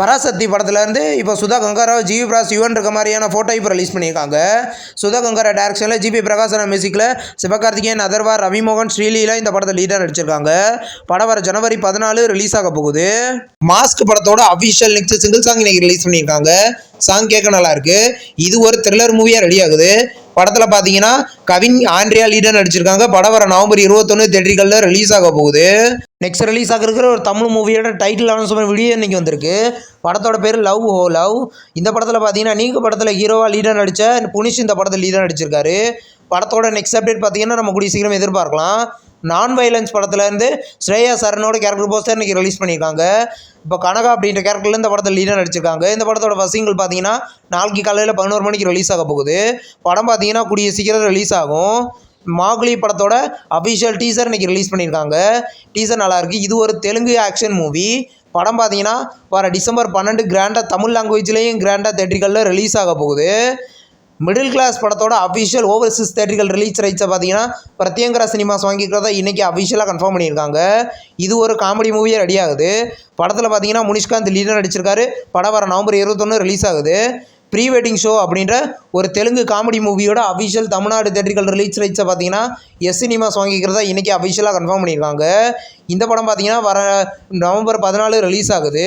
பராசக்தி படத்துலேருந்து இப்போ சுதா கங்காராவ், ஜிவி பிரகாஷ், யுவன் இருக்க மாதிரியான ஃபோட்டோ இப்போ ரிலீஸ் பண்ணியிருக்காங்க. சுதா கங்காரா டேரக்ஷனில் ஜிபி பிரகாசன மியூசிக்கில் சிவகார்த்திகேயன், அதர்வா, ரவிமோகன், ஸ்ரீலீலா இந்த படத்தை லீடாக நடிச்சிருக்காங்க. படம் வர ஜனவரி 14 ரிலீஸ் ஆக போகுது. மாஸ்க் படத்தோட அஃபிஷியல் நெக்ஸ்ட் சிங்கிள் சாங் இன்னைக்கு ரிலீஸ் பண்ணியிருக்காங்க. சாங் கேட்க நல்லா இருக்கு. இது ஒரு த்ரில்லர் மூவியாக ரெடி ஆகுது. படத்தில் பார்த்தீங்கன்னா கவின், ஆண்ட்ரியா லீடர் நடிச்சிருக்காங்க. படம் வர நவம்பர் 21 தேட்டரிகளில் ரிலீஸ் ஆக போகுது. நெக்ஸ்ட் ரிலீஸ் ஆகிருக்கிற ஒரு தமிழ் மூவியோட டைட்டில் அனௌன்ஸ்மெண்ட் வீடியோ இன்னைக்கு வந்திருக்கு. படத்தோட பேர் லவ் ஓ லவ். இந்த படத்தில் பார்த்தீங்கன்னா நீங்க படத்தில் ஹீரோவா லீடர் நடித்த புனிஷ் இந்த படத்தில் லீடர் நடிச்சிருக்காரு. படத்தோட நெக்ஸ்ட் அப்டேட் பார்த்தீங்கன்னா நம்ம கூடிய சீக்கிரம் எதிர்பார்க்கலாம். நான் வைலன்ஸ் படத்துலேருந்து ஸ்ரேயா சரனோட கேரக்டர் போஸ்டர் இன்றைக்கி ரிலீஸ் பண்ணியிருக்காங்க. இப்போ கனகா அப்படின்ற கேரக்டரில் இந்த படத்தில் லீடர் நடிச்சிருக்காங்க. இந்த படத்தோட ஃபர்ஸ்ட் சிங்கிள் பார்த்தீங்கன்னா நாளைக்கு காலையில் 11 மணிக்கு ரிலீஸ் ஆக போகுது. படம் பார்த்தீங்கன்னா கூடிய சீக்கிரம் ரிலீஸ் ஆகும். மாகுலி படத்தோட அஃபிஷியல் டீசர் இன்றைக்கி ரிலீஸ் பண்ணியிருக்காங்க. டீசர் நல்லாயிருக்கு. இது ஒரு தெலுங்கு ஆக்ஷன் மூவி. படம் பார்த்தீங்கன்னா வர டிசம்பர் 12 கிராண்டாக தமிழ் லாங்குவேஜ்லேயும் கிராண்டாக தேட்டரிகளில் ரிலீஸ் ஆக போகுது. மிடில் கிளாஸ் படத்தோட அஃபிஷியல் ஓவர்சீஸ் தேட்டரிகள் ரிலீஸ் ரைட்ஸை பார்த்தீங்கன்னா பிரத்யங்கரா சினிமாஸ் வாங்கிக்கிறதா இன்றைக்கி அஃபிஷியலாக கன்ஃபார்ம் பண்ணியிருக்காங்க. இது ஒரு காமெடி மூவியாக ரெடி ஆகுது. படத்தில் பார்த்தீங்கன்னா முனிஷ்காந்த் லீடர் நடிச்சிருக்காரு. படம் வர நவம்பர் 21 ரிலீஸ் ஆகுது. ப்ரீ வெட்டிங் ஷோ அப்படின்ற ஒரு தெலுங்கு காமெடி மூவியோட அஃபிஷியல் தமிழ்நாடு தேட்டரிகள் ரிலீஸ் ரைட்ஸை பார்த்தீங்கன்னா எஸ் சினிமாஸ் வாங்கிக்கிறதா இன்றைக்கி அஃபிஷியலாக கன்ஃபார்ம் பண்ணியிருக்காங்க. இந்த படம் பார்த்தீங்கன்னா வர நவம்பர் 14 ரிலீஸ் ஆகுது.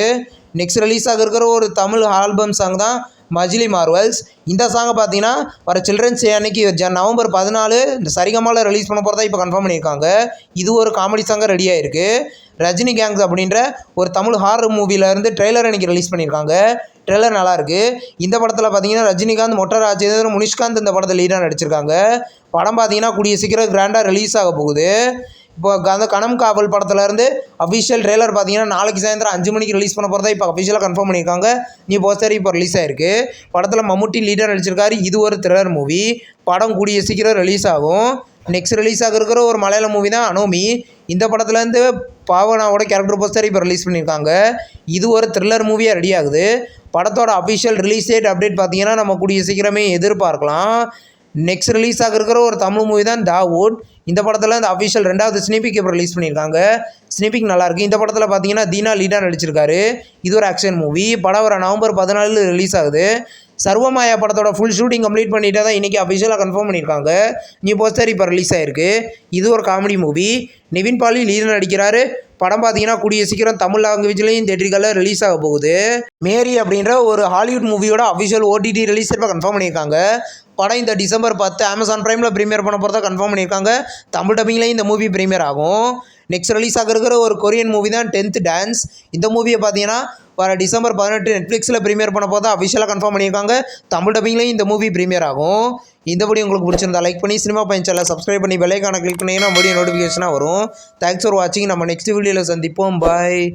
நெக்ஸ்ட் ரிலீஸ் ஆகிருக்கிற ஒரு தமிழ் ஆல்பம் சாங் தான் மஜிலி மார்வல்ஸ். இந்த சாங்கை பார்த்தீங்கன்னா வர சில்ட்ரன்ஸ் டே அன்னைக்கு நவம்பர் 14 இந்த சரிகமாவில் ரிலீஸ் பண்ண போகிறதா இப்போ கன்ஃபார்ம் பண்ணியிருக்காங்க. இது ஒரு காமெடி சாங்காக ரெடியாக இருக்குது. ரஜினி கேங்ஸ் அப்படின்ற ஒரு தமிழ் ஹாரர் மூவிலேருந்து ட்ரெய்லர் அன்றைக்கி ரிலீஸ் பண்ணியிருக்காங்க. ட்ரெய்லர் நல்லாயிருக்கு. இந்த படத்தில் பார்த்தீங்கன்னா ரஜினிகாந்த், மொட்ட ராஜேந்திரன், முனிஷ்காந்த் இந்த படத்தில் லீடாக நடிச்சிருக்காங்க. படம் பார்த்தீங்கன்னா கூடிய சீக்கிரம் கிராண்டாக ரிலீஸ் ஆக போகுது. இப்போ அந்த கனம் காவல் படத்துலேருந்து அஃபிஷியல் ட்ரெய்லர் பார்த்தீங்கன்னா நாளைக்கு சாயந்தரம் 5 மணிக்கு ரிலீஸ் பண்ண போகிறதா இப்போ அஃபிஷியலாக கன்ஃபார்ம் பண்ணியிருக்காங்க. நீ போஸ்டர் இப்போ ரிலீஸ் ஆயிருக்கு. படத்தில் மம்முட்டி லீடர் நடிச்சிருக்காரு. இது ஒரு த்ரில்லர் மூவி. படம் கூடிய சீக்கிரம் ரிலீஸ் ஆகும். நெக்ஸ்ட் ரிலீஸ் ஆகிருக்கிற ஒரு மலையாள மூவி தான் அனோமி. இந்த படத்துலேருந்து பாவனாவோட கேரக்டர் போஸ்டர் இப்போ ரிலீஸ் பண்ணியிருக்காங்க. இது ஒரு த்ரில்லர் மூவியாக ரெடி ஆகுது. படத்தோட அஃபிஷியல் ரிலீஸ் டேட் அப்டேட் பார்த்தீங்கன்னா நம்ம கூடிய சீக்கிரமே எதிர்பார்க்கலாம். நெக்ஸ்ட் ரிலீஸ் ஆகிருக்கிற ஒரு தமிழ் மூவி தான் தாவூட். இந்த படத்தில் இந்த அஃபிஷியல் 2வது ஸ்னீபிக் இப்போ ரிலீஸ் பண்ணியிருக்காங்க. ஸ்னீபிக் நல்லாயிருக்கு. இந்த படத்தில் பார்த்தீங்கன்னா தீனா லீடாக நடிச்சிருக்காரு. இது ஒரு ஆக்ஷன் மூவி. படம் வர நவம்பர் 14 ரிலீஸ் ஆகுது. சர்வமாயா படத்தோட ஃபுல் ஷூட்டிங் கம்ப்ளீட் பண்ணிட்டு தான் இன்றைக்கி அஃபிஷியலாக கன்ஃபார்ம் பண்ணியிருக்காங்க. நியூ போஸ்டர் இப்போ ரிலீஸ் ஆகிருக்கு. இது ஒரு comedy movie. Nivin Pauly leader நடிக்கிறாரு. படம் பார்த்தீங்கன்னா கூடிய சீக்கிரம் தமிழ் லாங்குவேஜ்லேயும் தேட்டரிகளில் ரிலீஸ் ஆக போகுது. மேரி அப்படின்ற ஒரு ஹாலிவுட் மூவியோட அஃபிஷியல் OTT ரிலீஸ் இப்போ கன்ஃபார்ம் பண்ணியிருக்காங்க. படம் இந்த டிசம்பர் 10 அமேசான் ப்ரைமில் ப்ரீமியர் பண்ண போகிறதா கன்ஃபார்ம் பண்ணியிருக்காங்க. தமிழ் டப்பிங்லேயும் இந்த மூவி ப்ரீமியர் ஆகும். நெக்ஸ்ட் ரிலீஸ் ஆகிருக்கிற ஒரு கொரியன் மூவி தான் 10th டான்ஸ். இந்த மூவியை பார்த்தீங்கன்னா வர டிசம்பர் 18 நெட்ஃப்ளிக்ஸில் ப்ரீமியர் பண்ண போகிறதா அஃபிஷியலாக கன்ஃபார்ம் பண்ணியிருக்காங்க. தமிழ் டப்பிங்லேயும் இந்த மூவி ப்ரீமியர் ஆகும். இந்த வீடியோ உங்களுக்கு பிடிச்சிருந்தா லைக் பண்ணி சினிமா பையன் சேனலை சப்ஸ்கிரைப் பண்ணி பெல் ஐகானை கிளிக் பண்ணிங்கன்னா வீடியோ நோட்டிஃபிகேஷனாக வரும். தேங்க்ஸ் ஃபார் வாட்சிங். நம்ம நெக்ஸ்ட் வீடியோவில் சந்திப்போம். பாய்.